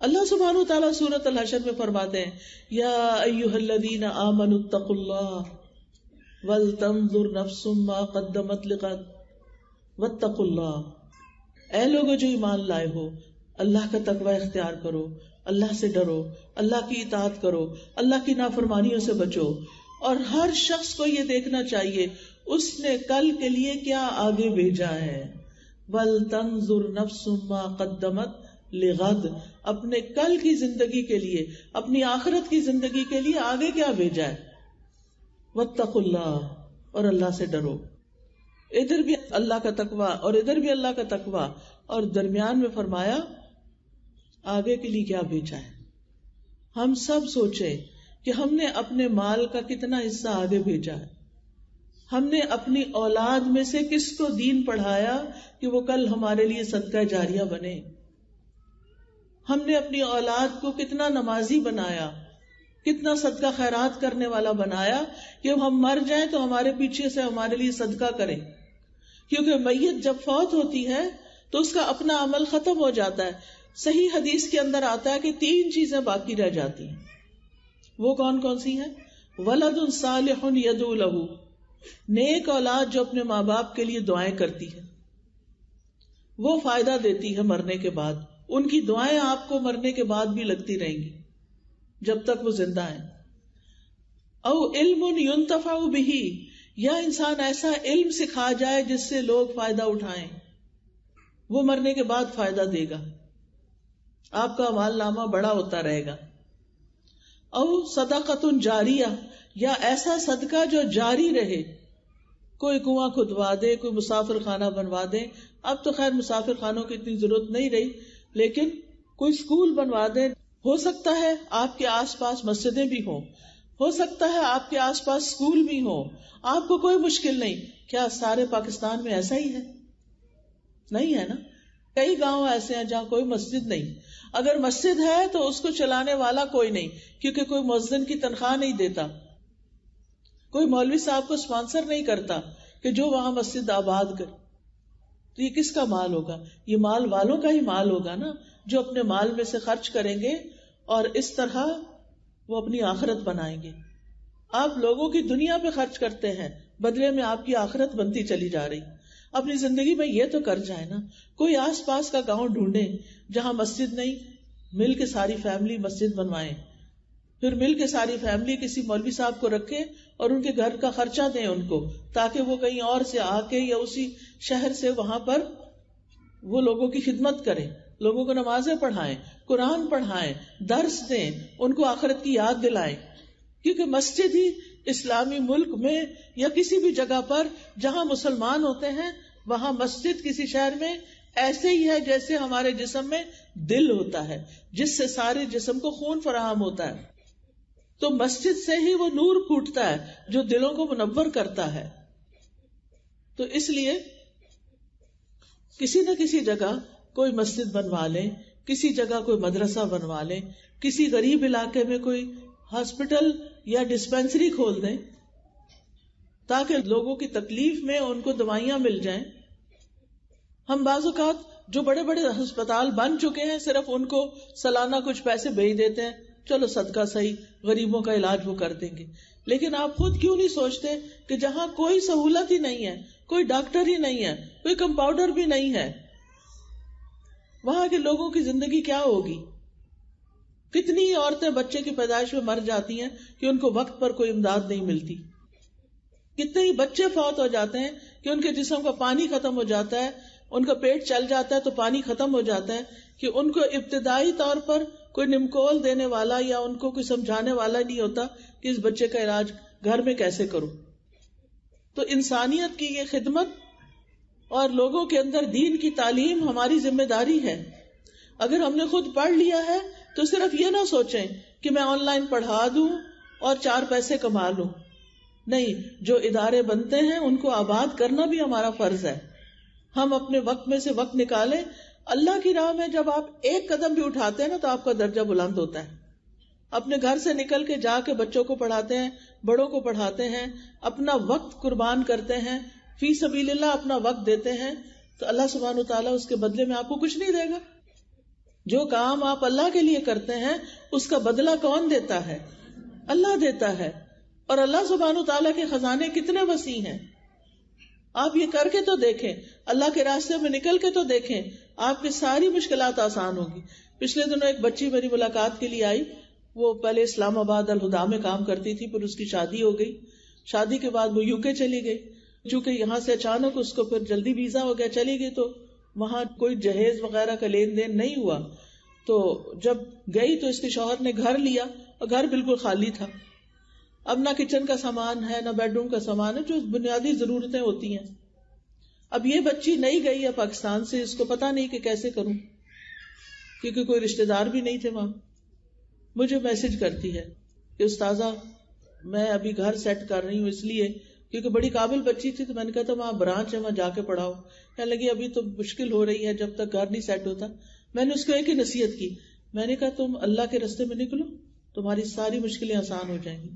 اللہ سبحانہ وتعالیٰ سورۃ الحشر میں فرماتے ہیں یا ایھا الذین آمنوا اتقوا اللہ ولتنظر نفس ما قدمت لغد واتقوا اللہ، اے لوگو جو ایمان لائے ہو، اللہ کا تقوی اختیار کرو، اللہ سے ڈرو، اللہ کی اطاعت کرو، اللہ کی نافرمانیوں سے بچو، اور ہر شخص کو یہ دیکھنا چاہیے اس نے کل کے لیے کیا آگے بھیجا ہے. وَلْتَنْظُرْ نَفْسٌ مَا قَدَّمَتْ لِغَدْ، اپنے کل کی زندگی کے لیے، اپنی آخرت کی زندگی کے لیے آگے کیا بھیجا ہے. وَاتَّقُوا اللَّهَ، اور اللہ سے ڈرو. ادھر بھی اللہ کا تقوی اور ادھر بھی اللہ کا تقوی، اور درمیان میں فرمایا آگے کے لیے کیا بھیجا ہے. ہم سب سوچیں کہ ہم نے اپنے مال کا کتنا حصہ آگے بھیجا ہے. ہم نے اپنی اولاد میں سے کس کو دین پڑھایا کہ وہ کل ہمارے لیے صدقہ جاریہ بنے. ہم نے اپنی اولاد کو کتنا نمازی بنایا، کتنا صدقہ خیرات کرنے والا بنایا کہ ہم مر جائیں تو ہمارے پیچھے سے ہمارے لیے صدقہ کریں. کیونکہ میت جب فوت ہوتی ہے تو اس کا اپنا عمل ختم ہو جاتا ہے. صحیح حدیث کے اندر آتا ہے کہ 3 چیزیں باقی رہ جاتی ہیں. وہ کون کون سی ہیں؟ ولد صالح یدعو لہ، نیک اولاد جو اپنے ماں باپ کے لیے دعائیں کرتی ہے، وہ فائدہ دیتی ہے مرنے کے بعد. ان کی دعائیں آپ کو مرنے کے بعد بھی لگتی رہیں گی جب تک وہ زندہ ہیں. او علم ينتفع بہ، یا انسان ایسا علم سکھا جائے جس سے لوگ فائدہ اٹھائیں، وہ مرنے کے بعد فائدہ دے گا، آپ کا اعمال نامہ بڑا ہوتا رہے گا. او صدقۃ جاریہ، یا ایسا صدقہ جو جاری رہے، کوئی کنواں کھدوا دے، کوئی مسافر خانہ بنوا دے. اب تو خیر مسافر خانوں کی اتنی ضرورت نہیں رہی، لیکن کوئی اسکول بنوا دے. ہو سکتا ہے آپ کے آس پاس مسجدیں بھی ہوں، ہو سکتا ہے آپ کے آس پاس اسکول بھی ہوں، آپ کو کوئی مشکل نہیں. کیا سارے پاکستان میں ایسا ہی ہے؟ نہیں ہے نا. کئی گاؤں ایسے ہیں جہاں کوئی مسجد نہیں. اگر مسجد ہے تو اس کو چلانے والا کوئی نہیں، کیونکہ کوئی مؤذن کی تنخواہ نہیں دیتا، کوئی مولوی صاحب کو اسپانسر نہیں کرتا کہ جو وہاں مسجد آباد کر. تو یہ کس کا مال ہوگا؟ یہ مال والوں کا ہی مال ہوگا نا، جو اپنے مال میں سے خرچ کریں گے اور اس طرح وہ اپنی آخرت بنائیں گے. آپ لوگوں کی دنیا پہ خرچ کرتے ہیں، بدلے میں آپ کی آخرت بنتی چلی جا رہی. اپنی زندگی میں یہ تو کر جائے نا. کوئی آس پاس کا گاؤں ڈھونڈے جہاں مسجد نہیں، مل کے ساری فیملی مسجد بنوائیں، پھر مل کے ساری فیملی کسی مولوی صاحب کو رکھے اور ان کے گھر کا خرچہ دیں ان کو، تاکہ وہ کہیں اور سے آ کے یا اسی شہر سے وہاں پر وہ لوگوں کی خدمت کریں، لوگوں کو نمازیں پڑھائیں، قرآن پڑھائیں، درس دیں، ان کو آخرت کی یاد دلائیں. کیونکہ مسجد ہی اسلامی ملک میں یا کسی بھی جگہ پر جہاں مسلمان ہوتے ہیں، وہاں مسجد کسی شہر میں ایسے ہی ہے جیسے ہمارے جسم میں دل ہوتا ہے، جس سے سارے جسم کو خون فراہم ہوتا ہے. تو مسجد سے ہی وہ نور پھوٹتا ہے جو دلوں کو منور کرتا ہے. تو اس لیے کسی نہ کسی جگہ کوئی مسجد بنوا لیں، کسی جگہ کوئی مدرسہ بنوا لیں، کسی غریب علاقے میں کوئی ہاسپٹل یا ڈسپینسری کھول دیں تاکہ لوگوں کی تکلیف میں ان کو دوائیاں مل جائیں. ہم بعض اوقات جو بڑے بڑے ہسپتال بن چکے ہیں صرف ان کو سالانہ کچھ پیسے بھیج دیتے ہیں، چلو صدقہ صحیح، غریبوں کا علاج وہ کر دیں گے. لیکن آپ خود کیوں نہیں سوچتے کہ جہاں کوئی سہولت ہی نہیں ہے، کوئی ڈاکٹر ہی نہیں ہے، کوئی کمپاؤنڈر بھی نہیں ہے، وہاں کے لوگوں کی زندگی کیا ہوگی؟ کتنی عورتیں بچے کی پیدائش میں مر جاتی ہیں کہ ان کو وقت پر کوئی امداد نہیں ملتی. کتنے ہی بچے فوت ہو جاتے ہیں کہ ان کے جسم کا پانی ختم ہو جاتا ہے، ان کا پیٹ چل جاتا ہے تو پانی ختم ہو جاتا ہے کہ ان کو ابتدائی طور پر کوئی نمکول دینے والا یا ان کو کوئی سمجھانے والا نہیں ہوتا کہ اس بچے کا علاج گھر میں کیسے کروں. تو انسانیت کی یہ خدمت اور لوگوں کے اندر دین کی تعلیم ہماری ذمہ داری ہے. اگر ہم نے خود پڑھ لیا ہے تو صرف یہ نہ سوچیں کہ میں آن لائن پڑھا دوں اور 4 پیسے کما لوں. نہیں، جو ادارے بنتے ہیں ان کو آباد کرنا بھی ہمارا فرض ہے. ہم اپنے وقت میں سے وقت نکالیں. اللہ کی راہ میں جب آپ ایک قدم بھی اٹھاتے ہیں نا تو آپ کا درجہ بلند ہوتا ہے. اپنے گھر سے نکل کے جا کے بچوں کو پڑھاتے ہیں، بڑوں کو پڑھاتے ہیں، اپنا وقت قربان کرتے ہیں، فی سبیل اللہ اپنا وقت دیتے ہیں، تو اللہ سبحانہ وتعالیٰ اس کے بدلے میں آپ کو کچھ نہیں دے گا. جو کام آپ اللہ کے لیے کرتے ہیں اس کا بدلہ کون دیتا ہے؟ اللہ دیتا ہے. اور اللہ سبحانہ تعالیٰ کے خزانے کتنے وسیع ہیں. آپ یہ کر کے تو دیکھیں, اللہ کے راستے میں نکل کے تو دیکھیں, آپ کی ساری مشکلات آسان ہوگی. پچھلے دنوں ایک بچی میری ملاقات کے لیے آئی. وہ پہلے اسلام آباد الہدا میں کام کرتی تھی, پھر اس کی شادی ہو گئی. شادی کے بعد وہ UK چلی گئی. چونکہ یہاں سے اچانک اس کو پھر جلدی ویزا ہو گیا, چلی گئی, تو وہاں کوئی جہیز وغیرہ کا لین دین نہیں ہوا. تو جب گئی تو اس کے شوہر نے گھر لیا, اور گھر بالکل خالی تھا. اب نہ کچن کا سامان ہے, نہ بیڈ روم کا سامان ہے, جو بنیادی ضرورتیں ہوتی ہیں. اب یہ بچی نہیں گئی ہے پاکستان سے, اس کو پتا نہیں کہ کیسے کروں, کیونکہ کوئی رشتہ دار بھی نہیں تھے وہاں. مجھے میسج کرتی ہے کہ استاذہ میں ابھی گھر سیٹ کر رہی ہوں, اس لیے کیونکہ بڑی قابل بچی تھی. تو میں نے کہا تھا وہاں برانچ ہے, وہاں جا کے پڑھاؤ. کہنے لگی ابھی تو مشکل ہو رہی ہے جب تک گھر نہیں سیٹ ہوتا. میں نے اس کو ایک ہی نصیحت کی, میں نے کہا تم اللہ کے راستے میں نکلو, تمہاری ساری مشکلیں آسان ہو جائیں گی.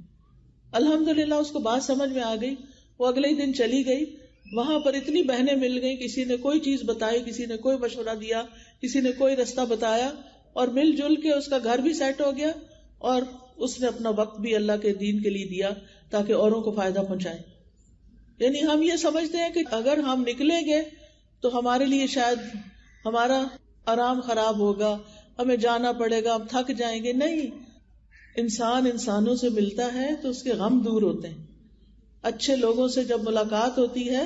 الحمدللہ اس کو بات سمجھ میں آ گئی. وہ اگلے ہی دن چلی گئی. وہاں پر اتنی بہنیں مل گئی, کسی نے کوئی چیز بتائی, کسی نے کوئی مشورہ دیا, کسی نے کوئی رستہ بتایا, اور مل جل کے اس کا گھر بھی سیٹ ہو گیا, اور اس نے اپنا وقت بھی اللہ کے دین کے لیے دیا تاکہ اوروں کو فائدہ پہنچائے. یعنی ہم یہ سمجھتے ہیں کہ اگر ہم نکلیں گے تو ہمارے لیے شاید ہمارا آرام خراب ہوگا, ہمیں جانا پڑے گا, ہم تھک جائیں گے. نہیں, انسان انسانوں سے ملتا ہے تو اس کے غم دور ہوتے ہیں. اچھے لوگوں سے جب ملاقات ہوتی ہے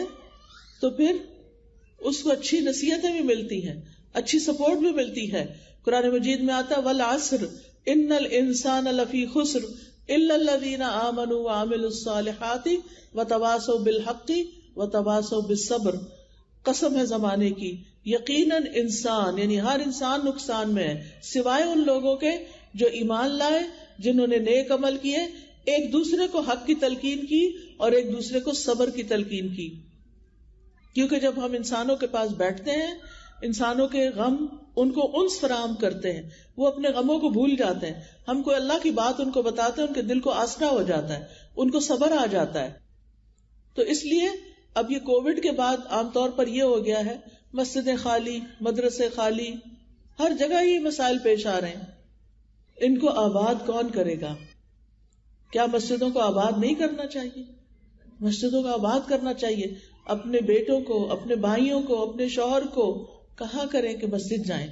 تو پھر اس کو اچھی نصیحتیں بھی ملتی ہیں, اچھی سپورٹ بھی ملتی ہے. قرآن مجید میں آتا ہے والعصر ان الانسان لفی خسر الا الذین آمنوا وعملوا الصالحات وتواصوا بالحق وتواصوا بالصبر. قسم ہے زمانے کی, یقیناً انسان یعنی ہر انسان نقصان میں ہے, سوائے ان لوگوں کے جو ایمان لائے, جنہوں نے نیک عمل کیے, ایک دوسرے کو حق کی تلقین کی اور ایک دوسرے کو صبر کی تلقین کی. کیونکہ جب ہم انسانوں کے پاس بیٹھتے ہیں, انسانوں کے غم ان کو انس فراہم کرتے ہیں, وہ اپنے غموں کو بھول جاتے ہیں. ہم کوئی اللہ کی بات ان کو بتاتے ہیں, ان کے دل کو آسرا ہو جاتا ہے, ان کو صبر آ جاتا ہے. تو اس لیے اب یہ کووڈ کے بعد عام طور پر یہ ہو گیا ہے, مسجدیں خالی, مدرسے خالی, ہر جگہ یہ مسائل پیش آ رہے ہیں. ان کو آباد کون کرے گا؟ کیا مسجدوں کو آباد نہیں کرنا چاہیے؟ مسجدوں کو آباد کرنا چاہیے. اپنے بیٹوں کو, اپنے بھائیوں کو, اپنے شوہر کو کہا کریں کہ مسجد جائیں.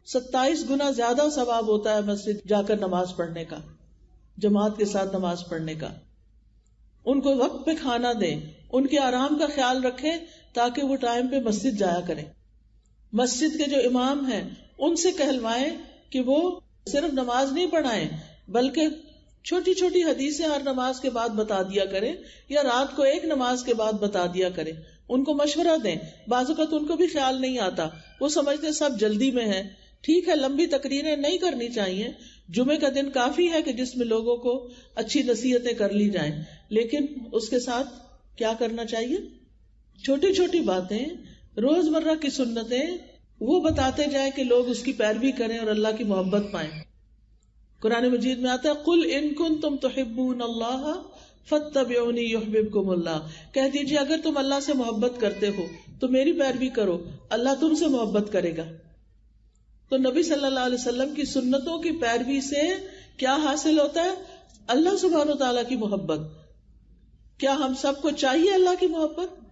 27 گنا زیادہ ثواب ہوتا ہے مسجد جا کر نماز پڑھنے کا, جماعت کے ساتھ نماز پڑھنے کا. ان کو وقت پہ کھانا دیں, ان کے آرام کا خیال رکھیں تاکہ وہ ٹائم پہ مسجد جایا کریں. مسجد کے جو امام ہیں ان سے کہلوائیں کہ وہ صرف نماز نہیں پڑھائیں بلکہ چھوٹی چھوٹی حدیثیں ہر نماز کے بعد بتا دیا کریں, یا رات کو ایک نماز کے بعد بتا دیا کریں. ان کو مشورہ دیں. بعض اوقات ان کو بھی خیال نہیں آتا, وہ سمجھتے سب جلدی میں ہے. ٹھیک ہے, لمبی تقریریں نہیں کرنی چاہیے, جمعے کا دن کافی ہے کہ جس میں لوگوں کو اچھی نصیحتیں کر لی جائیں, لیکن اس کے ساتھ کیا کرنا چاہیے؟ چھوٹی چھوٹی باتیں, روزمرہ کی سنتیں وہ بتاتے جائیں کہ لوگ اس کی پیروی کریں اور اللہ کی محبت پائیں. قرآن مجید میں آتا ہے قل ان کنتم تحبون اللہ فاتبعونی یحببکم اللہ. کہہ دیجیے اگر تم اللہ سے محبت کرتے ہو تو میری پیروی کرو, اللہ تم سے محبت کرے گا. تو نبی صلی اللہ علیہ وسلم کی سنتوں کی پیروی سے کیا حاصل ہوتا ہے؟ اللہ سبحانہ وتعالیٰ کی محبت. کیا ہم سب کو چاہیے اللہ کی محبت؟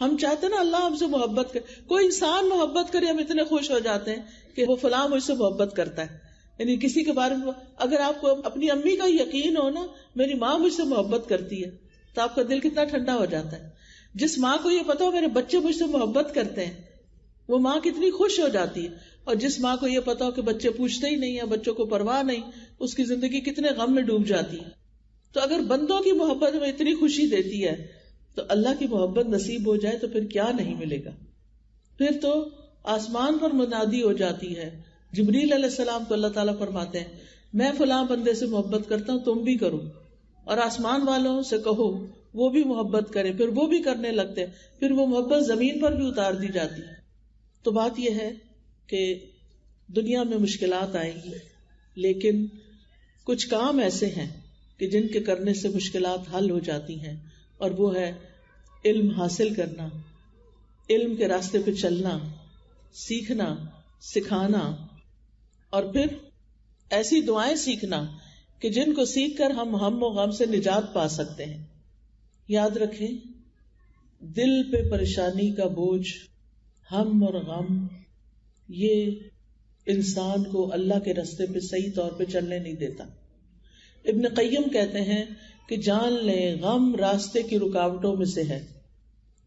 ہم چاہتے ہیں نا اللہ ہم سے محبت کرے. کوئی انسان محبت کرے, ہم اتنے خوش ہو جاتے ہیں کہ وہ فلاں مجھ سے محبت کرتا ہے. یعنی کسی کے بارے میں اگر آپ کو اپنی امی کا یقین ہو نا, میری ماں مجھ سے محبت کرتی ہے, تو آپ کا دل کتنا ٹھنڈا ہو جاتا ہے. جس ماں کو یہ پتا ہو میرے بچے مجھ سے محبت کرتے ہیں, وہ ماں کتنی خوش ہو جاتی ہے. اور جس ماں کو یہ پتا ہو کہ بچے پوچھتے ہی نہیں ہیں, بچوں کو پرواہ نہیں, اس کی زندگی کتنے غم میں ڈوب جاتی ہے. تو اگر بندوں کی محبت میں اتنی خوشی دیتی ہے تو اللہ کی محبت نصیب ہو جائے تو پھر کیا نہیں ملے گا. پھر تو آسمان پر منادی ہو جاتی ہے. جبریل علیہ السلام کو اللہ تعالیٰ فرماتے ہیں میں فلاں بندے سے محبت کرتا ہوں, تم بھی کرو. اور آسمان والوں سے کہو وہ بھی محبت کرے, پھر وہ بھی کرنے لگتے ہیں, پھر وہ محبت زمین پر بھی اتار دی جاتی ہے. تو بات یہ ہے کہ دنیا میں مشکلات آئیں گی, لیکن کچھ کام ایسے ہیں کہ جن کے کرنے سے مشکلات حل ہو جاتی ہیں, اور وہ ہے علم حاصل کرنا, علم کے راستے پہ چلنا, سیکھنا, سکھانا، اور پھر ایسی دعائیں سیکھنا کہ جن کو سیکھ کر ہم و غم سے نجات پا سکتے ہیں. یاد رکھیں، دل پہ پریشانی کا بوجھ، ہم اور غم، یہ انسان کو اللہ کے راستے پہ صحیح طور پہ چلنے نہیں دیتا. ابن قیم کہتے ہیں کہ جان لیں غم راستے کی رکاوٹوں میں سے ہے.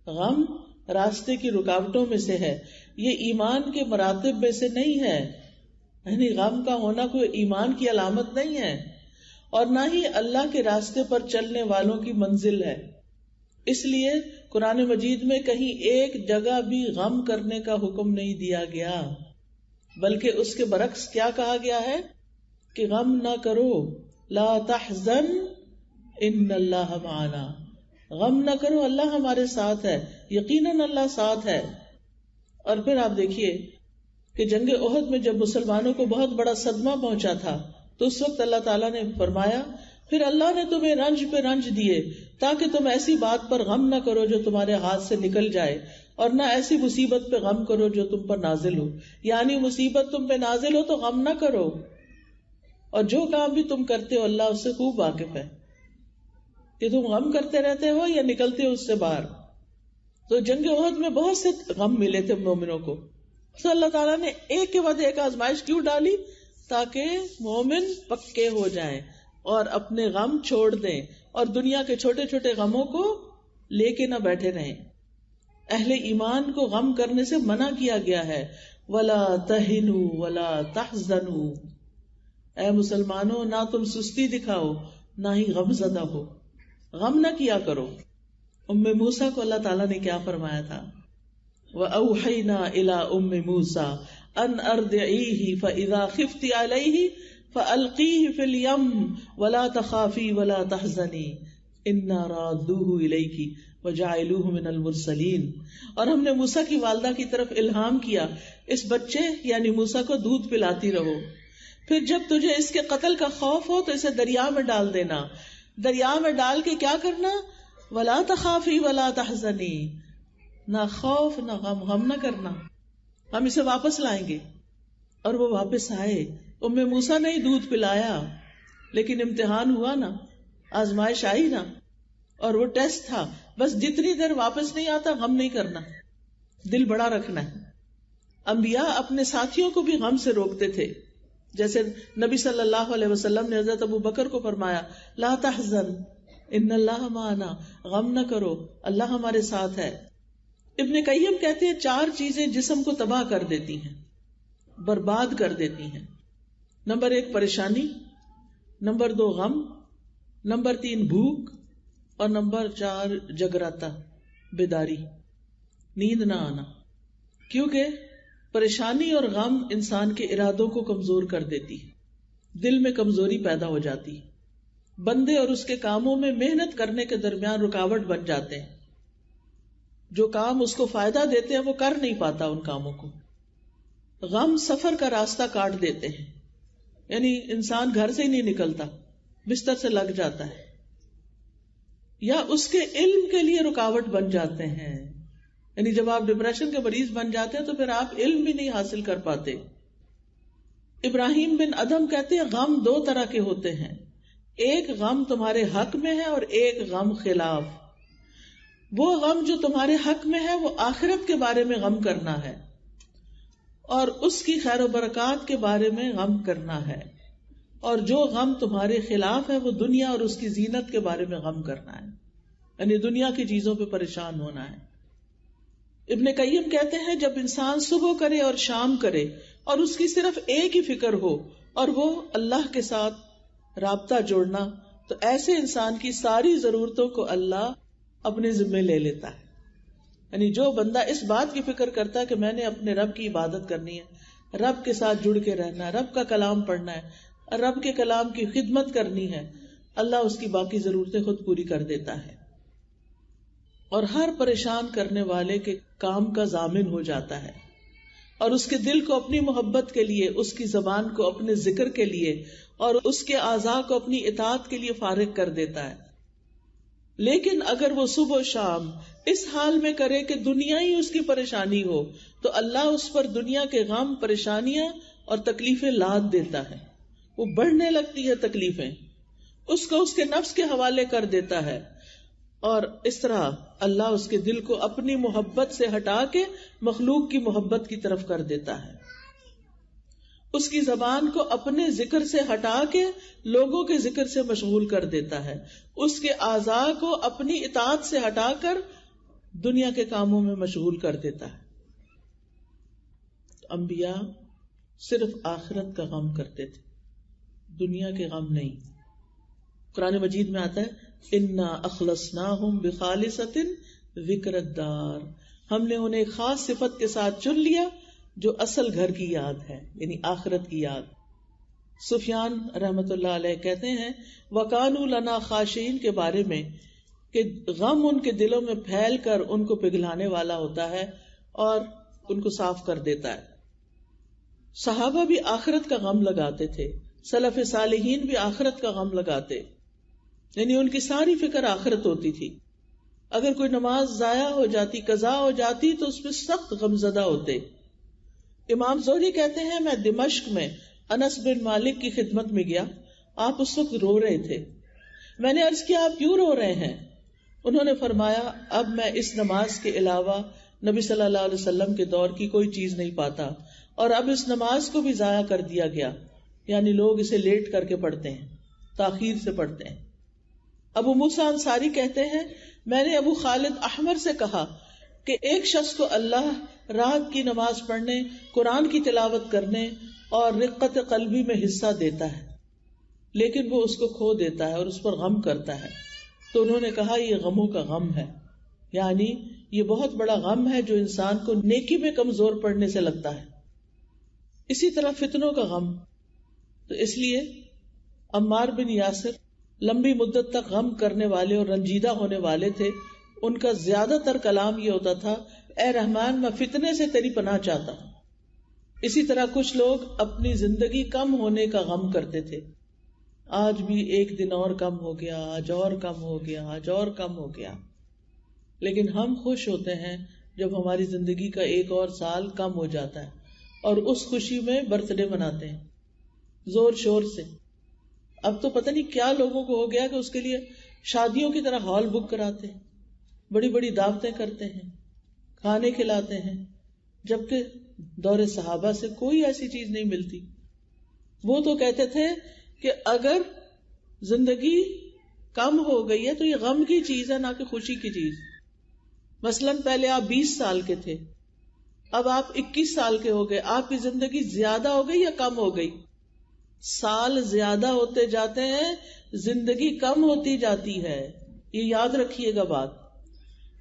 غم راستے کی رکاوٹوں میں سے ہے، یہ ایمان کے مراتب میں سے نہیں ہے. یعنی غم کا ہونا کوئی ایمان کی علامت نہیں ہے، اور نہ ہی اللہ کے راستے پر چلنے والوں کی منزل ہے. اس لیے قرآن مجید میں کہیں ایک جگہ بھی غم کرنے کا حکم نہیں دیا گیا، بلکہ اس کے برعکس کیا کہا گیا ہے کہ غم نہ کرو، لا تحزن ان اللہ معنا. غم نہ کرو، اللہ ہمارے ساتھ ہے، یقیناً اللہ ساتھ ہے. اور پھر آپ دیکھیے کہ جنگ احد میں جب مسلمانوں کو بہت بڑا صدمہ پہنچا تھا تو اس وقت اللہ تعالیٰ نے فرمایا پھر اللہ نے تمہیں رنج پہ رنج دیے تاکہ تم ایسی بات پر غم نہ کرو جو تمہارے ہاتھ سے نکل جائے، اور نہ ایسی مصیبت پہ غم کرو جو تم پر نازل ہو. یعنی مصیبت تم پہ نازل ہو تو غم نہ کرو، اور جو کام بھی تم کرتے ہو اللہ اس سے خوب واقف ہے کہ تم غم کرتے رہتے ہو یا نکلتے ہو اس سے باہر. تو جنگ احد میں بہت سے غم ملے تھے مومنوں کو، تو اللہ تعالیٰ نے ایک کے بعد ایک آزمائش کیوں ڈالی؟ تاکہ مومن پکے ہو جائیں اور اپنے غم چھوڑ دیں اور دنیا کے چھوٹے چھوٹے غموں کو لے کے نہ بیٹھے رہیں. اہل ایمان کو غم کرنے سے منع کیا گیا ہے. ولا تہنوا ولا تحزنوا، اے مسلمانوں نہ تم سستی دکھاؤ نہ ہی غم زدہ ہو، غم نہ کیا کرو. ام موسیٰ کو اللہ تعالیٰ نے کیا فرمایا تھا؟ وَأَوْحَيْنَا إِلَىٰ أُمِّ مُوسَىٰ أَنْ أَرْضِعِيهِ فَإِذَا خِفْتِ عَلَيْهِ فَأَلْقِيهِ فِي الْيَمِّ وَلَا تَخَافِي وَلَا تَحْزَنِي إِنَّا رَادُّوهُ إِلَيْكِ وَجَعَلُوهُ مِنَ الْمُرْسَلِينَ. اور ہم نے موسیٰ کی والدہ کی طرف الہام کیا، اس بچے یعنی موسیٰ کو دودھ پلاتی رہو، پھر جب تجھے اس کے قتل کا خوف ہو تو اسے دریا میں ڈال دینا. دریا میں ڈال کے کیا کرنا؟ وَلَا تَخَافِي وَلَا تَحْزَنِي، نہ خوف نہ غم، غم نہ کرنا، ہم اسے واپس لائیں گے. اور وہ واپس آئے. ام موسیٰ نے ہی دودھ پلایا، لیکن امتحان ہوا نا، آزمائش آئی نا، اور وہ ٹیسٹ تھا. بس جتنی دیر واپس نہیں آتا غم نہیں کرنا، دل بڑا رکھنا ہے. انبیاء اپنے ساتھیوں کو بھی غم سے روکتے تھے، جیسے نبی صلی اللہ علیہ وسلم نے حضرت ابو بکر کو فرمایا لا تحزن ان اللہ معنا، غم نہ کرو اللہ ہمارے ساتھ ہے. ابن قیم کہتے ہیں 4 چیزیں جسم کو تباہ کر دیتی ہیں، برباد کر دیتی ہیں. نمبر 1 پریشانی، نمبر 2 غم، نمبر 3 بھوک، اور نمبر 4 جگراتا، بیداری، نیند نہ آنا. کیونکہ پریشانی اور غم انسان کے ارادوں کو کمزور کر دیتی ہے، دل میں کمزوری پیدا ہو جاتی ہے، بندے اور اس کے کاموں میں محنت کرنے کے درمیان رکاوٹ بن جاتے ہیں. جو کام اس کو فائدہ دیتے ہیں وہ کر نہیں پاتا ان کاموں کو. غم سفر کا راستہ کاٹ دیتے ہیں، یعنی انسان گھر سے ہی نہیں نکلتا، بستر سے لگ جاتا ہے، یا اس کے علم کے لیے رکاوٹ بن جاتے ہیں. یعنی جب آپ ڈپریشن کے مریض بن جاتے ہیں تو پھر آپ علم بھی نہیں حاصل کر پاتے. ابراہیم بن ادم کہتے ہیں غم 2 طرح کے ہوتے ہیں، ایک غم تمہارے حق میں ہے اور ایک غم خلاف. وہ غم جو تمہارے حق میں ہے وہ آخرت کے بارے میں غم کرنا ہے، اور اس کی خیر و برکات کے بارے میں غم کرنا ہے. اور جو غم تمہارے خلاف ہے وہ دنیا اور اس کی زینت کے بارے میں غم کرنا ہے، یعنی دنیا کی چیزوں پہ پریشان ہونا ہے. ابن قیم کہتے ہیں جب انسان صبح کرے اور شام کرے اور اس کی صرف ایک ہی فکر ہو اور وہ اللہ کے ساتھ رابطہ جوڑنا، تو ایسے انسان کی ساری ضرورتوں کو اللہ اپنے ذمے لے لیتا ہے. یعنی جو بندہ اس بات کی فکر کرتا ہے کہ میں نے اپنے رب کی عبادت کرنی ہے، رب کے ساتھ جڑ کے رہنا ہے، رب کا کلام پڑھنا ہے، رب کے کلام کی خدمت کرنی ہے، اللہ اس کی باقی ضرورتیں خود پوری کر دیتا ہے، اور ہر پریشان کرنے والے کے کام کا ضامن ہو جاتا ہے، اور اس کے دل کو اپنی محبت کے لیے، اس کی زبان کو اپنے ذکر کے لیے، اور اس کے اعضاء کو اپنی اطاعت کے لیے فارغ کر دیتا ہے. لیکن اگر وہ صبح و شام اس حال میں کرے کہ دنیا ہی اس کی پریشانی ہو تو اللہ اس پر دنیا کے غم، پریشانیاں اور تکلیفیں لاد دیتا ہے. وہ بڑھنے لگتی ہے تکلیفیں، اس کو اس کے نفس کے حوالے کر دیتا ہے، اور اس طرح اللہ اس کے دل کو اپنی محبت سے ہٹا کے مخلوق کی محبت کی طرف کر دیتا ہے. اس کی زبان کو اپنے ذکر سے ہٹا کے لوگوں کے ذکر سے مشغول کر دیتا ہے. اس کے اعضاء کو اپنی اطاعت سے ہٹا کر دنیا کے کاموں میں مشغول کر دیتا ہے. انبیاء صرف آخرت کا غم کرتے تھے، دنیا کے غم نہیں. قرآن مجید میں آتا ہے انا اخلصناہم بخالصۃ ذکر الدار، ہم نے انہیں ایک خاص صفت کے ساتھ چن لیا جو اصل گھر کی یاد ہے، یعنی آخرت کی یاد. سفیان رحمت اللہ علیہ کہتے ہیں وَكَانُوا لَنَا خَاشِعِينَ کے بارے میں کہ غم ان کے دلوں میں پھیل کر ان کو پگھلانے والا ہوتا ہے اور ان کو صاف کر دیتا ہے. صحابہ بھی آخرت کا غم لگاتے تھے، سلف صالحین بھی آخرت کا غم لگاتے، یعنی ان کی ساری فکر آخرت ہوتی تھی. اگر کوئی نماز ضائع ہو جاتی، قضا ہو جاتی تو اس میں سخت غمزدہ ہوتے. امام زہری کہتے ہیں میں دمشق میں انس بن مالک کی خدمت میں گیا، آپ اس وقت رو رہے تھے. میں نے عرض کیا آپ کیوں رو رہے ہیں؟ انہوں نے فرمایا اب میں اس نماز کے علاوہ نبی صلی اللہ علیہ وسلم کے دور کی کوئی چیز نہیں پاتا، اور اب اس نماز کو بھی ضائع کر دیا گیا، یعنی لوگ اسے لیٹ کر کے پڑھتے ہیں، تاخیر سے پڑھتے ہیں. ابو موسیٰ انصاری کہتے ہیں میں نے ابو خالد احمر سے کہا کہ ایک شخص کو اللہ رات کی نماز پڑھنے، قرآن کی تلاوت کرنے اور رقت قلبی میں حصہ دیتا ہے، لیکن وہ اس کو کھو دیتا ہے اور اس پر غم کرتا ہے. تو انہوں نے کہا یہ غموں کا غم ہے، یعنی یہ بہت بڑا غم ہے جو انسان کو نیکی میں کمزور پڑنے سے لگتا ہے. اسی طرح فتنوں کا غم. تو اس لیے عمار بن یاسر لمبی مدت تک غم کرنے والے اور رنجیدہ ہونے والے تھے. ان کا زیادہ تر کلام یہ ہوتا تھا اے رحمان میں فتنے سے تیری پناہ چاہتا ہوں. اسی طرح کچھ لوگ اپنی زندگی کم ہونے کا غم کرتے تھے، آج بھی ایک دن اور کم ہو گیا، آج اور کم ہو گیا، آج اور کم ہو گیا. لیکن ہم خوش ہوتے ہیں جب ہماری زندگی کا ایک اور سال کم ہو جاتا ہے، اور اس خوشی میں برتھ ڈے مناتے ہیں زور شور سے. اب تو پتہ نہیں کیا لوگوں کو ہو گیا کہ اس کے لیے شادیوں کی طرح ہال بک کراتے ہیں، بڑی بڑی دعوتیں کرتے ہیں، کھانے کھلاتے ہیں، جبکہ دور صحابہ سے کوئی ایسی چیز نہیں ملتی. وہ تو کہتے تھے کہ اگر زندگی کم ہو گئی ہے تو یہ غم کی چیز ہے، نہ کہ خوشی کی چیز. مثلاً پہلے آپ 20 سال کے تھے، اب آپ 21 سال کے ہو گئے، آپ کی زندگی زیادہ ہو گئی یا کم ہو گئی؟ سال زیادہ ہوتے جاتے ہیں، زندگی کم ہوتی جاتی ہے. یہ یاد رکھیے گا بات.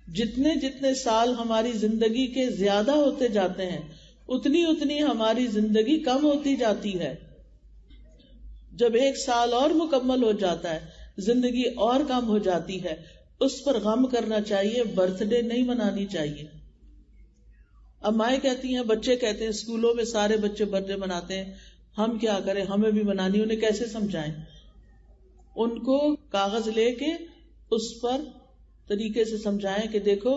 جتنے جتنے سال ہماری زندگی کے زیادہ ہوتے جاتے ہیں اتنی اتنی ہماری زندگی کم ہوتی جاتی ہے. جب ایک سال اور مکمل ہو جاتا ہے زندگی اور کم ہو جاتی ہے، اس پر غم کرنا چاہیے، برتھ ڈے نہیں منانی چاہیے. اب مائیں کہتی ہیں، بچے کہتے ہیں، اسکولوں میں سارے بچے برتھ ڈے مناتے ہیں، ہم کیا کریں، ہمیں بھی منانی. انہیں کیسے سمجھائیں؟ ان کو کاغذ لے کے اس پر طریقے سے سمجھائیں کہ دیکھو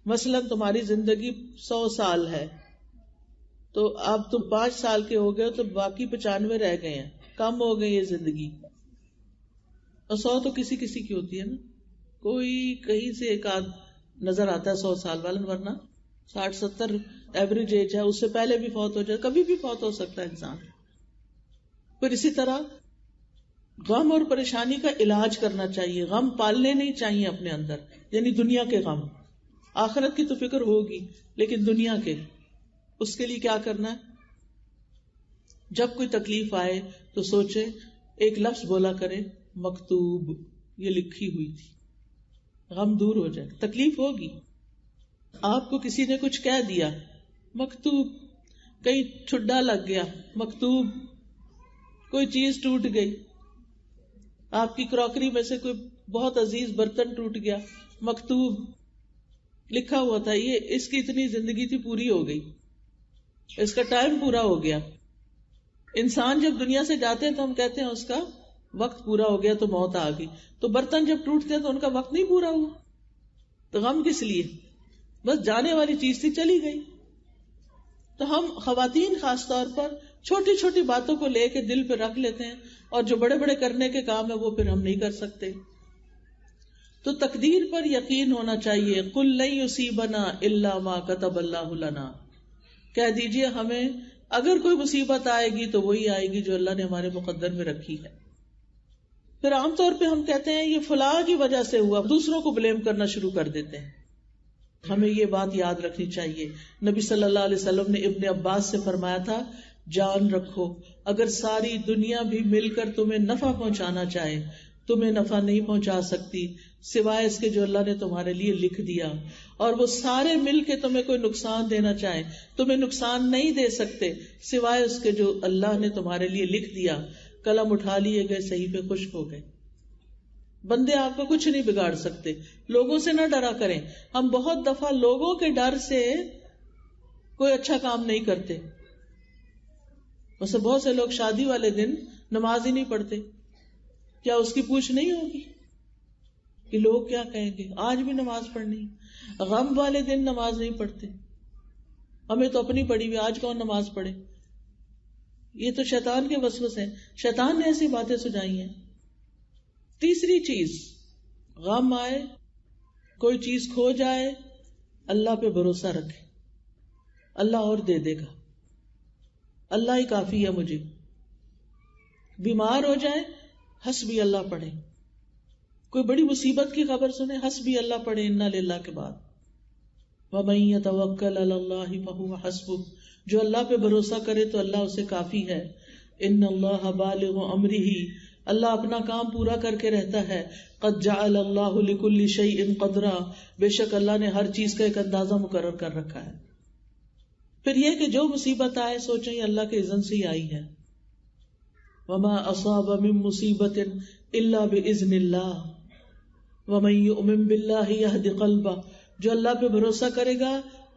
مثلاً تمہاری زندگی 100 سال ہے، تو اب تم 5 سال کے ہو گئے تو باقی 95 رہ گئے ہیں، کم ہو گئی یہ زندگی. اور 100 تو کسی کسی کی ہوتی ہے نا، کوئی کہیں سے ایک آدھ نظر آتا ہے 100 سال والا، ورنہ 60-70 ایوریج ایج ہے. اس سے پہلے بھی فوت ہو جائے، کبھی بھی فوت ہو سکتا ہے انسان. پھر اسی طرح غم اور پریشانی کا علاج کرنا چاہیے. غم پالنے نہیں چاہیے اپنے اندر، یعنی دنیا کے غم. آخرت کی تو فکر ہوگی لیکن دنیا کے، اس کے لیے کیا کرنا ہے؟ جب کوئی تکلیف آئے تو سوچے، ایک لفظ بولا کرے مکتوب، یہ لکھی ہوئی تھی، غم دور ہو جائے. تکلیف ہوگی، آپ کو کسی نے کچھ کہہ دیا، مکتوب. کہیں ٹھڈا لگ گیا، مکتوب. کوئی چیز ٹوٹ گئی، آپ کی کراکری میں سے کوئی بہت عزیز برتن ٹوٹ گیا، مکتوب. لکھا ہوا تھا، یہ اس کی اتنی زندگی تھی، پوری ہو گئی، اس کا ٹائم پورا ہو گیا. انسان جب دنیا سے جاتے ہیں تو ہم کہتے ہیں اس کا وقت پورا ہو گیا تو موت آ گئی. تو برتن جب ٹوٹتے ہیں تو ان کا وقت نہیں پورا ہوا, تو غم کس لیے؟ بس جانے والی چیز تھی, چلی گئی. تو ہم خواتین خاص طور پر چھوٹی چھوٹی باتوں کو لے کے دل پہ رکھ لیتے ہیں, اور جو بڑے بڑے کرنے کے کام ہے وہ پھر ہم نہیں کر سکتے. تو تقدیر پر یقین ہونا چاہیے. قل لن یصیبنا الا ما كتب اللہ لنا, کہہ دیجئے ہمیں اگر کوئی مصیبت آئے گی تو وہی آئے گی جو اللہ نے ہمارے مقدر میں رکھی ہے. پھر عام طور پہ ہم کہتے ہیں یہ فلاں کی وجہ سے ہوا, دوسروں کو بلیم کرنا شروع کر دیتے ہیں. ہمیں یہ بات یاد رکھنی چاہیے. نبی صلی اللہ علیہ وسلم نے ابن عباس سے فرمایا تھا, جان رکھو اگر ساری دنیا بھی مل کر تمہیں نفع پہنچانا چاہے, تمہیں نفع نہیں پہنچا سکتی سوائے اس کے جو اللہ نے تمہارے لیے لکھ دیا, اور وہ سارے مل کے تمہیں کوئی نقصان دینا چاہے تمہیں نقصان نہیں دے سکتے سوائے اس کے جو اللہ نے تمہارے لیے لکھ دیا. قلم اٹھا لیے گئے, صحیفے خشک ہو گئے. بندے آپ کو کچھ نہیں بگاڑ سکتے. لوگوں سے نہ ڈرا کریں. ہم بہت دفعہ لوگوں کے ڈر سے کوئی اچھا کام نہیں کرتے. ویسے بہت سے لوگ شادی والے دن نماز ہی نہیں پڑھتے. کیا اس کی پوچھ نہیں ہوگی کہ لوگ کیا کہیں گے؟ آج بھی نماز پڑھنی. غم والے دن نماز نہیں پڑھتے. ہمیں تو اپنی پڑھی ہوئی, آج کون نماز پڑھے؟ یہ تو شیطان کے وسوسے ہیں, شیطان نے ایسی باتیں سجائی ہیں. تیسری چیز, غم آئے, کوئی چیز کھو جائے, اللہ پہ بھروسہ رکھے. اللہ اور دے دے گا, اللہ ہی کافی ہے مجھے. بیمار ہو جائے, حسبی اللہ پڑھے. کوئی بڑی مصیبت کی خبر سنے, حسبی اللہ پڑھے انا للہ کے بعد. وَمَن يَتَوَكَّلْ عَلَى اللَّهِ فَهُوَ حَسْبُهُ, جو اللہ پہ بھروسہ کرے تو اللہ اسے کافی ہے. ان اللہ بالغ امرہ, اللہ اپنا کام پورا کر کے رہتا ہے. قد جعل اللہ لکل شیء قدرا, بے شک اللہ نے ہر چیز کا ایک اندازہ مقرر کر رکھا ہے. پھر یہ کہ جو مصیبت آئے سوچیں یہ اللہ کے اذن سے ہی آئی ہے. وما اصاب من مصیبت الا باذن اللہ ومن یؤمن باللہ یہد قلبہ, جو اللہ پہ بھروسہ کرے گا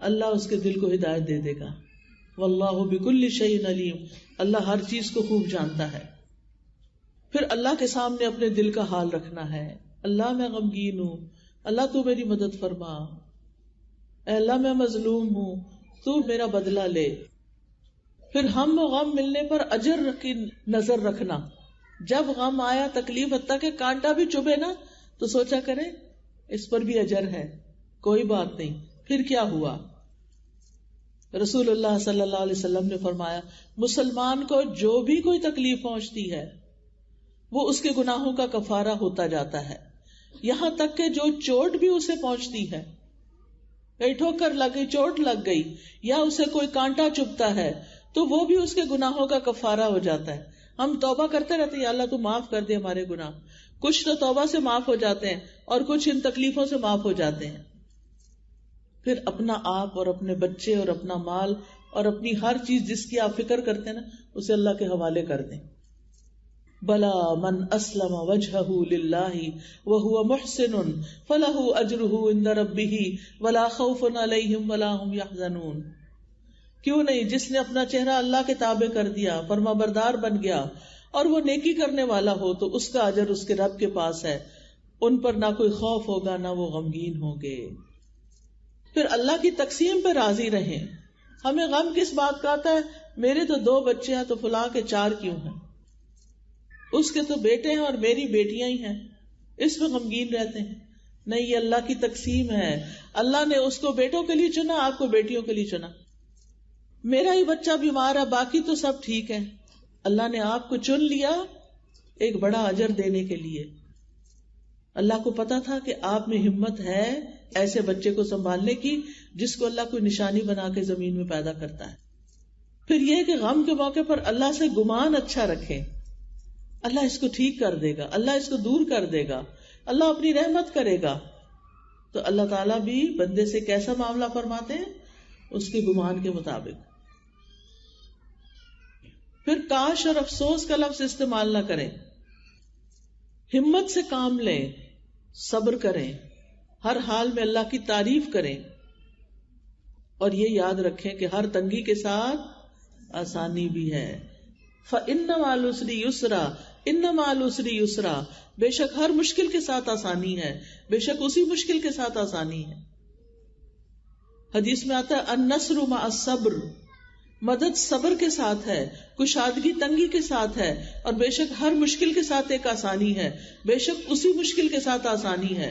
اللہ اس کے دل کو ہدایت دے دے گا. واللہ بکل شیء علیم, اللہ ہر چیز کو خوب جانتا ہے. پھر اللہ کے سامنے اپنے دل کا حال رکھنا ہے. اللہ میں غمگین ہوں, اللہ تو میری مدد فرما. اے اللہ میں مظلوم ہوں, تو میرا بدلہ لے. پھر ہم و غم ملنے پر اجر کی نظر رکھنا. جب غم آیا, تکلیف, حتیٰ کہ کانٹا بھی چبھے نا, تو سوچا کرے اس پر بھی اجر ہے, کوئی بات نہیں. پھر کیا ہوا؟ رسول اللہ صلی اللہ علیہ وسلم نے فرمایا, مسلمان کو جو بھی کوئی تکلیف پہنچتی ہے وہ اس کے گناہوں کا کفارہ ہوتا جاتا ہے. یہاں تک کہ جو چوٹ بھی اسے پہنچتی ہے, کئی ٹھوکر لگ گئی, چوٹ لگ گئی, یا اسے کوئی کانٹا چبھتا ہے, تو وہ بھی اس کے گناہوں کا کفارہ ہو جاتا ہے. ہم توبہ کرتے رہتے ہیں, یا اللہ تو معاف کر دے ہمارے گناہ. کچھ تو توبہ سے معاف ہو جاتے ہیں اور کچھ ان تکلیفوں سے معاف ہو جاتے ہیں. پھر اپنا آپ اور اپنے بچے اور اپنا مال اور اپنی ہر چیز جس کی آپ فکر کرتے ہیں نا, اسے اللہ کے حوالے کر دیں. بلا من اسلم وجهه لله وهو محسن فله اجره عند ربه ولا خوف عليهم ولا هم يحزنون. کیوں نہیں, جس نے اپنا چہرہ اللہ کے تابع کر دیا, فرما بردار بن گیا, اور وہ نیکی کرنے والا ہو, تو اس کا اجر اس کے رب کے پاس ہے. ان پر نہ کوئی خوف ہوگا نہ وہ غمگین ہوں گے. پھر اللہ کی تقسیم پہ راضی رہیں. ہمیں غم کس بات کا آتا ہے, میرے تو 2 بچے ہیں تو فلاں کے 4 کیوں ہیں, اس کے تو بیٹے ہیں اور میری بیٹیاں ہی ہیں, اس میں غمگین رہتے ہیں. نہیں, یہ اللہ کی تقسیم ہے. اللہ نے اس کو بیٹوں کے لیے چنا, آپ کو بیٹیوں کے لیے چنا. میرا ہی بچہ بیمار ہے, باقی تو سب ٹھیک ہے. اللہ نے آپ کو چن لیا ایک بڑا اجر دینے کے لیے. اللہ کو پتا تھا کہ آپ میں ہمت ہے ایسے بچے کو سنبھالنے کی جس کو اللہ کوئی نشانی بنا کے زمین میں پیدا کرتا ہے. پھر یہ کہ غم کے موقع پر اللہ سے گمان اچھا رکھیں. اللہ اس کو ٹھیک کر دے گا, اللہ اس کو دور کر دے گا, اللہ اپنی رحمت کرے گا. تو اللہ تعالیٰ بھی بندے سے کیسا معاملہ فرماتے ہیں, اس کے گمان کے مطابق. پھر کاش اور افسوس کا لفظ استعمال نہ کریں. ہمت سے کام لیں, صبر کریں, ہر حال میں اللہ کی تعریف کریں, اور یہ یاد رکھیں کہ ہر تنگی کے ساتھ آسانی بھی ہے. فَإِنَّ مَعَ الْعُسْرِ يُسْرًا إِنَّ مَعَ الْعُسْرِ يُسْرًا، بے شک ہر مشکل کے ساتھ آسانی ہے، بے شک اسی مشکل کے ساتھ آسانی ہے. حدیث میں آتا ہے النصر مع الصبر، مدد صبر کے ساتھ ہے، کشادگی تنگی کے ساتھ ہے، اور بے شک ہر مشکل کے ساتھ ایک آسانی ہے، بے شک اسی مشکل کے ساتھ آسانی ہے.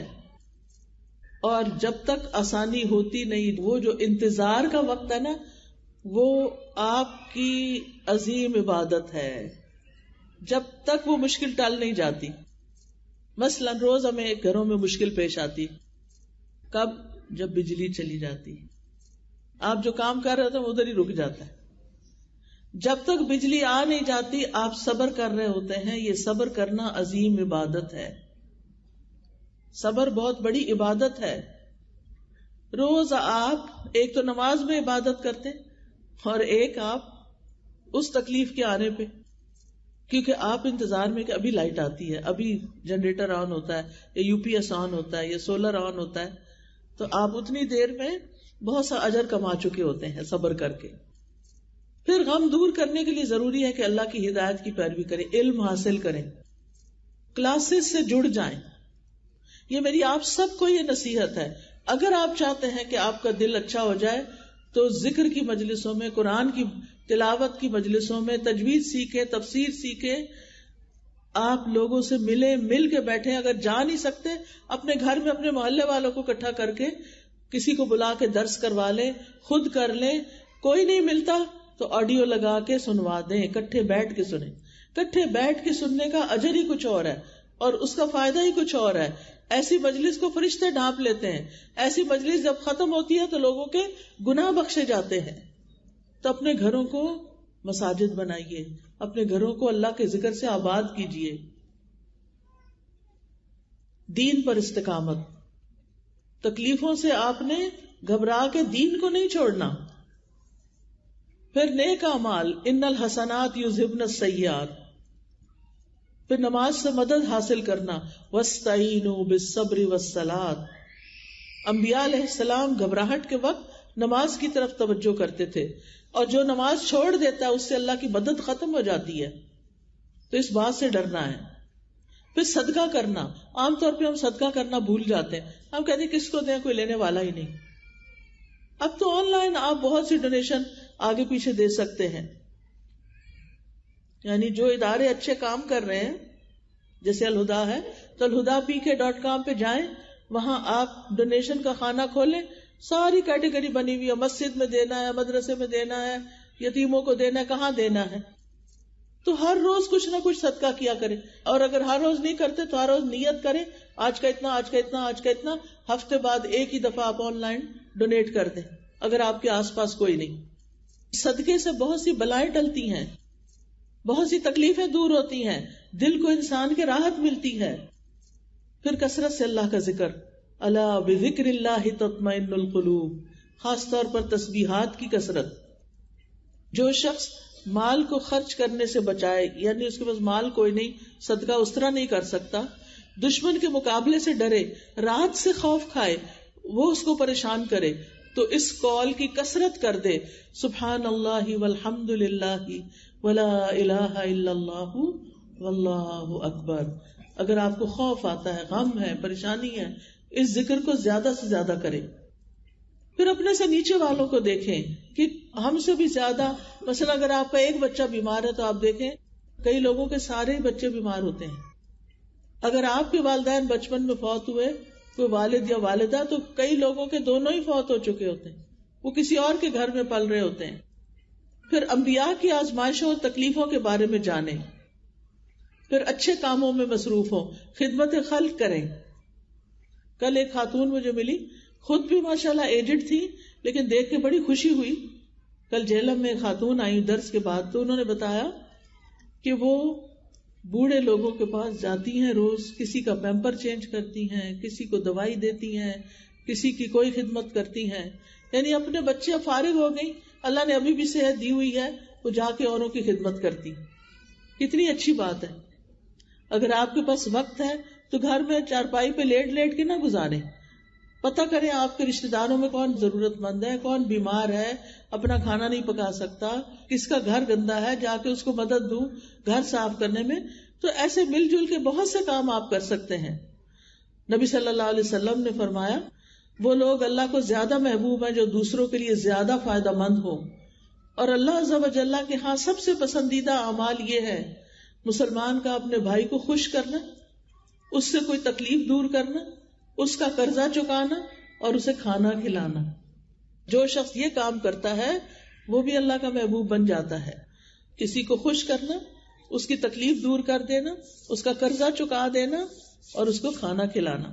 اور جب تک آسانی ہوتی نہیں، وہ جو انتظار کا وقت ہے نا، وہ آپ کی عظیم عبادت ہے. جب تک وہ مشکل ٹل نہیں جاتی. مثلا روز ہمیں گھروں میں مشکل پیش آتی، کب؟ جب بجلی چلی جاتی، آپ جو کام کر رہے ہوتے ہیں وہ ادھر ہی رک جاتا ہے. جب تک بجلی آ نہیں جاتی آپ صبر کر رہے ہوتے ہیں. یہ صبر کرنا عظیم عبادت ہے. صبر بہت بڑی عبادت ہے. روز آپ ایک تو نماز میں عبادت کرتے اور ایک آپ اس تکلیف کے آنے پہ، کیونکہ آپ انتظار میں کہ ابھی لائٹ آتی ہے، ابھی جنریٹر آن ہوتا ہے، یا یو پی ایس آن ہوتا ہے، یا سولر آن ہوتا ہے، تو آپ اتنی دیر میں بہت سا اجر کما چکے ہوتے ہیں صبر کر کے. پھر غم دور کرنے کے لیے ضروری ہے کہ اللہ کی ہدایت کی پیروی کریں، علم حاصل کریں، کلاسز سے جڑ جائیں. یہ میری آپ سب کو یہ نصیحت ہے. اگر آپ چاہتے ہیں کہ آپ کا دل اچھا ہو جائے تو ذکر کی مجلسوں میں، قرآن کی تلاوت کی مجلسوں میں تجوید سیکھیں، تفسیر سیکھیں، آپ لوگوں سے ملیں، مل کے بیٹھیں. اگر جا نہیں سکتے اپنے گھر میں اپنے محلے والوں کو اکٹھا کر کے کسی کو بلا کے درس کروا لیں، خود کر لیں. کوئی نہیں ملتا تو آڈیو لگا کے سنوا دیں، اکٹھے بیٹھ کے سنیں. اکٹھے بیٹھ کے سننے کا اجر ہی کچھ اور ہے اور اس کا فائدہ ہی کچھ اور ہے. ایسی مجلس کو فرشتے ڈھانپ لیتے ہیں. ایسی مجلس جب ختم ہوتی ہے تو لوگوں کے گناہ بخشے جاتے ہیں. تو اپنے گھروں کو مساجد بنائیے، اپنے گھروں کو اللہ کے ذکر سے آباد کیجیے. دین پر استقامت، تکلیفوں سے آپ نے گھبرا کے دین کو نہیں چھوڑنا. پھر نیک اعمال، ان الحسنات یذھبن السیئات. پھر نماز سے مدد حاصل کرنا، وَاسْتَعِینُوا بِالصَّبْرِ وَالصَّلَاةِ. انبیاء علیہ السلام گھبراہٹ کے وقت نماز کی طرف توجہ کرتے تھے، اور جو نماز چھوڑ دیتا ہے اس سے اللہ کی مدد ختم ہو جاتی ہے. تو اس بات سے ڈرنا ہے. پھر صدقہ کرنا. عام طور پہ ہم صدقہ کرنا بھول جاتے ہیں. ہم کہتے ہیں کس کو دیں، کوئی لینے والا ہی نہیں. اب تو آن لائن آپ بہت سی ڈونیشن آگے پیچھے دے سکتے ہیں. یعنی جو ادارے اچھے کام کر رہے ہیں جیسے الہدا ہے تو الہداPK.com پہ جائیں، وہاں آپ ڈونیشن کا خانہ کھولیں، ساری کیٹیگری بنی ہوئی ہے. مسجد میں دینا ہے، مدرسے میں دینا ہے، یتیموں کو دینا ہے، کہاں دینا ہے. تو ہر روز کچھ نہ کچھ صدقہ کیا کریں. اور اگر ہر روز نہیں کرتے تو ہر روز نیت کریں، آج کا اتنا، آج کا اتنا، آج کا اتنا. ہفتے بعد ایک ہی دفعہ آپ آن لائن ڈونیٹ کر دیں اگر آپ کے آس پاس کوئی نہیں. صدقے سے بہت سی بلائیں ٹلتی ہیں، بہت سی تکلیفیں دور ہوتی ہیں، دل کو انسان کے راحت ملتی ہے. پھر کثرت سے اللہ کا ذکر. الا بذکر اللہ تطمئن القلوب. خاص طور پر تسبیحات کی کثرت. جو شخص مال کو خرچ کرنے سے بچائے، یعنی اس کے پاس مال کوئی نہیں، صدقہ اس طرح نہیں کر سکتا، دشمن کے مقابلے سے ڈرے، رات سے خوف کھائے، وہ اس کو پریشان کرے، تو اس قول کی کثرت کر دے، سبحان اللہ والحمد للہ ولا الہ الا اللہ واللہ اکبر. اگر آپ کو خوف آتا ہے، غم ہے، پریشانی ہے، اس ذکر کو زیادہ سے زیادہ کریں. پھر اپنے سے نیچے والوں کو دیکھیں کہ ہم سے بھی زیادہ، مثلا اگر آپ کا ایک بچہ بیمار ہے تو آپ دیکھیں کئی لوگوں کے سارے بچے بیمار ہوتے ہیں. اگر آپ کے والدین بچپن میں فوت ہوئے، کوئی والد یا والدہ، تو کئی لوگوں کے دونوں ہی فوت ہو چکے ہوتے ہیں، وہ کسی اور کے گھر میں پل رہے ہوتے ہیں. پھر انبیاء کی آزمائشوں اور تکلیفوں کے بارے میں جانیں. پھر اچھے کاموں میں مصروف ہوں، خدمت خلق کریں. کل ایک خاتون مجھے ملی، خود بھی ماشاءاللہ ایجڈ تھی، لیکن دیکھ کے بڑی خوشی ہوئی. کل جہلم میں خاتون آئی درس کے بعد، تو انہوں نے بتایا کہ وہ بوڑھے لوگوں کے پاس جاتی ہیں، روز کسی کا پیمپر چینج کرتی ہیں، کسی کو دوائی دیتی ہیں، کسی کی کوئی خدمت کرتی ہیں. یعنی اپنے بچے فارغ ہو گئی، اللہ نے ابھی بھی صحت دی ہوئی ہے، وہ جا کے اوروں کی خدمت کرتی. کتنی اچھی بات ہے. اگر آپ کے پاس وقت ہے تو گھر میں چارپائی پہ لیٹ لیٹ کے نہ گزاریں، پتہ کریں آپ کے رشتہ داروں میں کون ضرورت مند ہے، کون بیمار ہے، اپنا کھانا نہیں پکا سکتا، کس کا گھر گندا ہے، جا کے اس کو مدد دوں گھر صاف کرنے میں. تو ایسے مل جل کے بہت سے کام آپ کر سکتے ہیں. نبی صلی اللہ علیہ وسلم نے فرمایا وہ لوگ اللہ کو زیادہ محبوب ہیں جو دوسروں کے لیے زیادہ فائدہ مند ہوں، اور اللہ عز و جل کے ہاں سب سے پسندیدہ اعمال یہ ہے مسلمان کا اپنے بھائی کو خوش کرنا، اس سے کوئی تکلیف دور کرنا، اس کا قرضہ چکانا اور اسے کھانا کھلانا. جو شخص یہ کام کرتا ہے وہ بھی اللہ کا محبوب بن جاتا ہے. کسی کو خوش کرنا، اس کی تکلیف دور کر دینا، اس کا قرضہ چکا دینا اور اس کو کھانا کھلانا.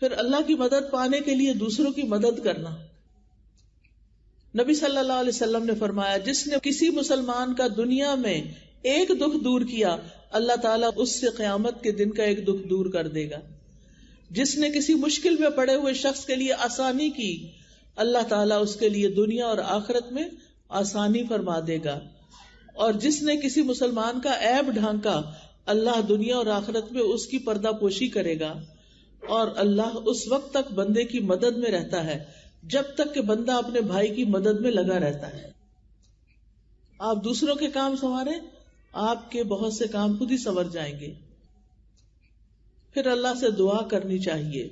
پھر اللہ کی مدد پانے کے لیے دوسروں کی مدد کرنا. نبی صلی اللہ علیہ وسلم نے فرمایا جس نے کسی مسلمان کا دنیا میں ایک دکھ دور کیا اللہ تعالیٰ اس سے قیامت کے دن کا ایک دکھ دور کر دے گا. جس نے کسی مشکل میں پڑے ہوئے شخص کے لیے آسانی کی اللہ تعالیٰ اس کے لیے دنیا اور آخرت میں آسانی فرما دے گا. اور جس نے کسی مسلمان کا عیب ڈھانکا اللہ دنیا اور آخرت میں اس کی پردہ پوشی کرے گا. اور اللہ اس وقت تک بندے کی مدد میں رہتا ہے جب تک کہ بندہ اپنے بھائی کی مدد میں لگا رہتا ہے. آپ دوسروں کے کام سنواریں، آپ کے بہت سے کام خود ہی سنور جائیں گے. پھر اللہ سے دعا کرنی چاہیے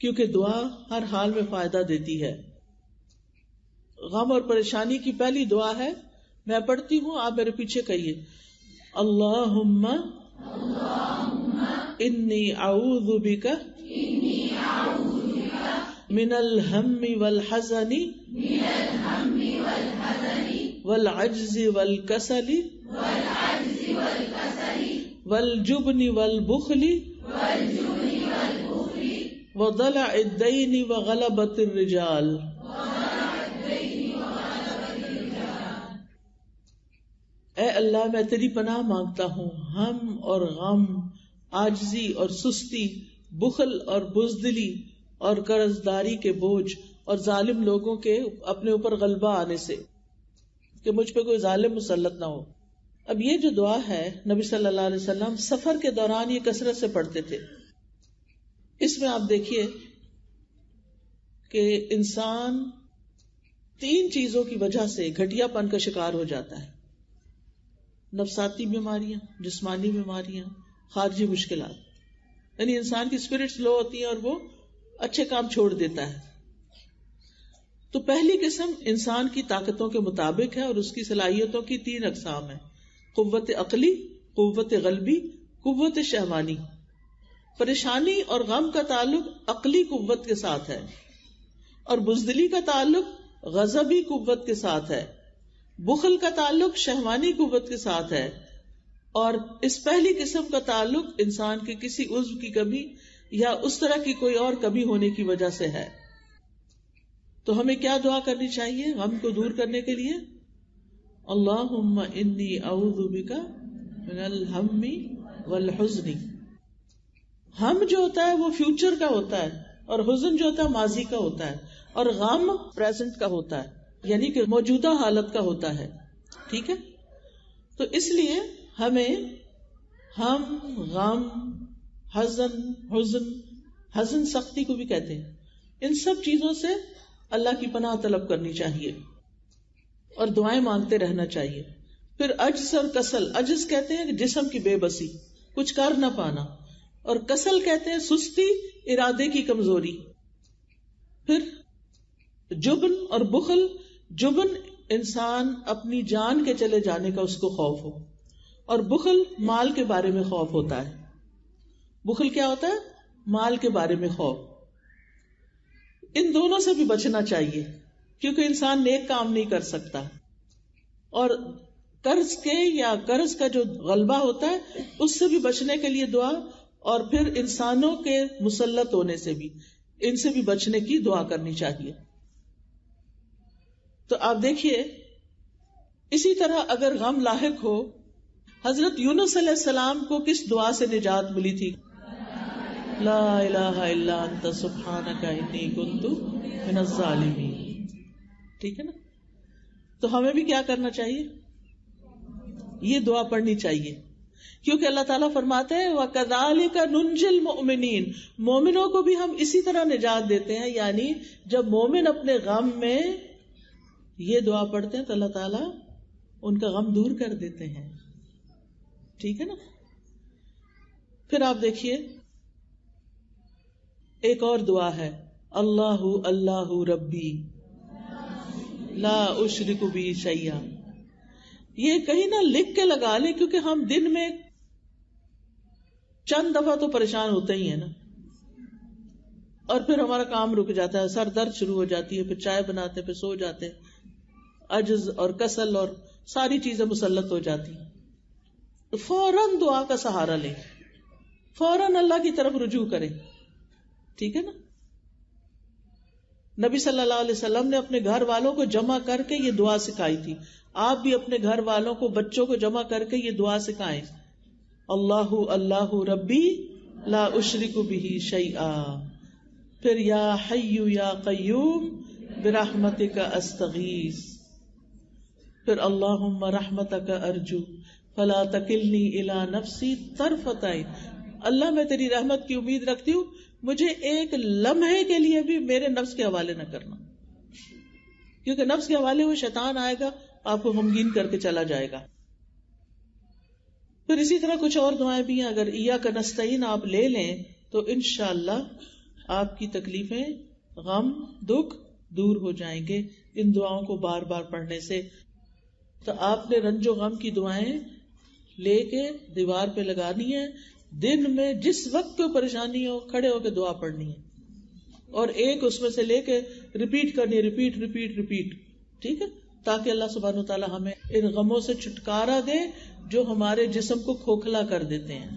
کیونکہ دعا ہر حال میں فائدہ دیتی ہے. غم اور پریشانی کی پہلی دعا ہے، میں پڑھتی ہوں آپ میرے پیچھے کہیے، اللہم انی اعوذ بک من الہم والحزن والعجز والکسل والجبن والبخل وضلع الدین وغلبۃ الرجال. اے اللہ میں تیری پناہ مانگتا ہوں ہم اور غم، عاجزی اور سستی، بخل اور بزدلی اور قرض داری کے بوجھ اور ظالم لوگوں کے اپنے اوپر غلبہ آنے سے، کہ مجھ پہ کوئی ظالم مسلط نہ ہو. اب یہ جو دعا ہے نبی صلی اللہ علیہ وسلم سفر کے دوران یہ کثرت سے پڑھتے تھے. اس میں آپ دیکھیے کہ انسان 3 چیزوں کی وجہ سے گھٹیا پن کا شکار ہو جاتا ہے: نفساتی بیماریاں، جسمانی بیماریاں، خارجی مشکلات. یعنی انسان کی اسپرٹس لو ہوتی ہیں اور وہ اچھے کام چھوڑ دیتا ہے. تو پہلی قسم انسان کی طاقتوں کے مطابق ہے اور اس کی صلاحیتوں کی 3 اقسام ہیں: قوت عقلی، قوت قلبی، قوت شہوانی. پریشانی اور غم کا تعلق عقلی قوت کے ساتھ ہے اور بزدلی کا تعلق غضبی قوت کے ساتھ ہے. بخل کا تعلق شہوانی قوت کے ساتھ ہے اور اس پہلی قسم کا تعلق انسان کے کسی عضو کی کمی یا اس طرح کی کوئی اور کمی ہونے کی وجہ سے ہے. تو ہمیں کیا دعا کرنی چاہیے غم کو دور کرنے کے لیے؟ اللہم انی اعوذ بک من الہم والحزن. ہم جو ہوتا ہے وہ فیوچر کا ہوتا ہے اور حزن جو ہوتا ہے ماضی کا ہوتا ہے اور غم پریزنٹ کا ہوتا ہے، یعنی کہ موجودہ حالت کا ہوتا ہے. ٹھیک ہے؟ تو اس لیے ہمیں ہم، غم، حزن سختی کو بھی کہتے ہیں، ان سب چیزوں سے اللہ کی پناہ طلب کرنی چاہیے اور دعائیں مانگتے رہنا چاہیے. پھر عجز اور کسل. عجز کہتے ہیں کہ جسم کی بے بسی، کچھ کر نہ پانا، اور کسل کہتے ہیں سستی، ارادے کی کمزوری. پھر جبن اور بخل. جبن انسان اپنی جان کے چلے جانے کا اس کو خوف ہو، اور بخل مال کے بارے میں خوف ہوتا ہے. بخل کیا ہوتا ہے؟ مال کے بارے میں خوف. ان دونوں سے بھی بچنا چاہیے کیونکہ انسان نیک کام نہیں کر سکتا. اور قرض کے یا قرض کا جو غلبہ ہوتا ہے اس سے بھی بچنے کے لیے دعا، اور پھر انسانوں کے مسلط ہونے سے بھی، ان سے بھی بچنے کی دعا کرنی چاہیے. تو آپ دیکھیے اسی طرح اگر غم لاحق ہو، حضرت یونس علیہ السلام کو کس دعا سے نجات ملی تھی؟ لا الہ الا انت سبحانک انی کنت من الظالمین. ٹھیک ہے نا؟ تو ہمیں بھی کیا کرنا چاہیے؟ یہ دعا پڑھنی چاہیے. کیونکہ اللہ تعالیٰ فرماتے ہیں وَكَذَلِكَ نُنْجِي الْمُؤْمِنِينَ، مومنوں کو بھی ہم اسی طرح نجات دیتے ہیں. یعنی جب مومن اپنے غم میں یہ دعا پڑھتے ہیں تو اللہ تعالیٰ ان کا غم دور کر دیتے ہیں. ٹھیک ہے نا. پھر آپ دیکھیے ایک اور دعا ہے، اللہ اللہ ربی لا اشرک بی شیئا. یہ کہیں نہ لکھ کے لگا لیں، کیونکہ ہم دن میں چند دفعہ تو پریشان ہوتے ہی ہیں نا، اور پھر ہمارا کام رک جاتا ہے، سر درد شروع ہو جاتی ہے، پھر چائے بناتے پھر سو جاتے ہیں، عجز اور کسل اور ساری چیزیں مسلط ہو جاتی ہیں. تو فوراً دعا کا سہارا لیں، فوراً اللہ کی طرف رجوع کریں. ٹھیک ہے نا. نبی صلی اللہ علیہ وسلم نے اپنے گھر والوں کو جمع کر کے یہ دعا سکھائی تھی. آپ بھی اپنے گھر والوں کو، بچوں کو جمع کر کے یہ دعا سکھائیں، اللہ اللہ ربی لا اشرک بہ شیئا. پھر یا حی یا قیوم برحمتک استغیث. پھر اللہم رحمتک ارجو فلا تکلنی الی نفسی طرفۃ عین. اللہ میں تیری رحمت کی امید رکھتی ہوں، مجھے ایک لمحے کے لیے بھی میرے نفس کے حوالے نہ کرنا، کیونکہ نفس کے حوالے وہ شیطان آئے گا، آپ کو غمگین کر کے چلا جائے گا. پھر اسی طرح کچھ اور دعائیں بھی ہیں، اگر ایاک نستعین آپ لے لیں تو انشاءاللہ آپ کی تکلیفیں، غم، دکھ دور ہو جائیں گے ان دعاؤں کو بار بار پڑھنے سے. تو آپ نے رنج و غم کی دعائیں لے کے دیوار پہ لگانی ہے، دن میں جس وقت کوئی پریشانی ہو کھڑے ہو کے دعا پڑھنی ہے، اور ایک اس میں سے لے کے ریپیٹ کرنی ہے، ریپیٹ ریپیٹ ریپیٹ. ٹھیک ہے، تاکہ اللہ سبحانہ وتعالی ہمیں ان غموں سے چھٹکارا دے جو ہمارے جسم کو کھوکھلا کر دیتے ہیں.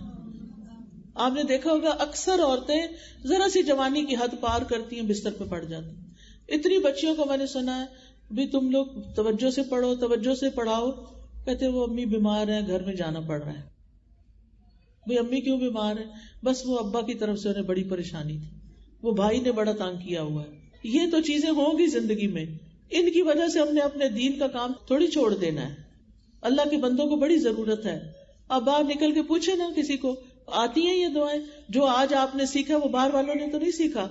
آپ نے دیکھا ہوگا اکثر عورتیں ذرا سی جوانی کی حد پار کرتی ہیں، بستر پہ پڑ جاتی ہیں. اتنی بچیوں کو میں نے سنا ہے بھی تم لوگ توجہ سے پڑھو، توجہ سے پڑھاؤ، کہتے وہ امی بیمار ہیں، گھر میں جانا پڑ رہا ہے. بھئی امی کیوں بیمار ہے؟ بس وہ ابا کی طرف سے انہیں بڑی پریشانی تھی، وہ بھائی نے بڑا تانگ کیا ہوا ہے. یہ تو چیزیں ہوں گی زندگی میں، ان کی وجہ سے ہم نے اپنے دین کا کام تھوڑی چھوڑ دینا ہے. اللہ کے بندوں کو بڑی ضرورت ہے. اب باہر نکل کے پوچھے نا کسی کو، آتی ہیں یہ دعائیں؟ جو آج آپ نے سیکھا وہ باہر والوں نے تو نہیں سیکھا.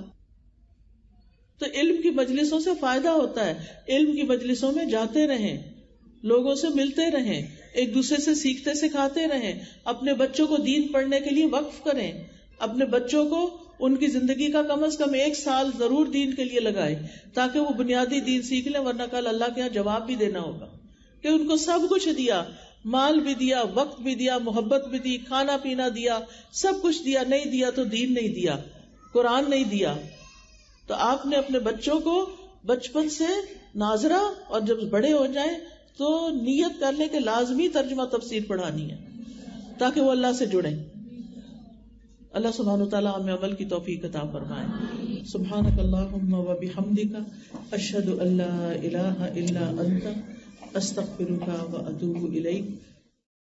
تو علم کی مجلسوں سے فائدہ ہوتا ہے. علم کی مجلسوں میں جاتے رہیں، لوگوں سے ملتے رہیں، ایک دوسرے سے سیکھتے سکھاتے رہیں. اپنے بچوں کو دین پڑھنے کے لیے وقف کریں. اپنے بچوں کو ان کی زندگی کا کم از کم 1 سال ضرور دین کے لیے لگائیں، تاکہ وہ بنیادی دین سیکھ لیں، ورنہ کل اللہ کے یہاں جواب بھی دینا ہوگا کہ ان کو سب کچھ دیا، مال بھی دیا، وقت بھی دیا، محبت بھی دی، کھانا پینا دیا، سب کچھ دیا، نہیں دیا تو دین نہیں دیا، قرآن نہیں دیا. تو آپ نے اپنے بچوں کو بچپن سے ناظرہ، اور جب بڑے ہو جائیں تو نیت کر لیں کہ لازمی ترجمہ تفسیر پڑھانی ہے تاکہ وہ اللہ سے جڑیں. اللہ سبحانہ وتعالی ہمیں عمل کی توفیق عطا فرمائے. سبحانک اللہم و بحمدک، اشہد ان لا الہ الا انت، استغفرک و اتوب الیک.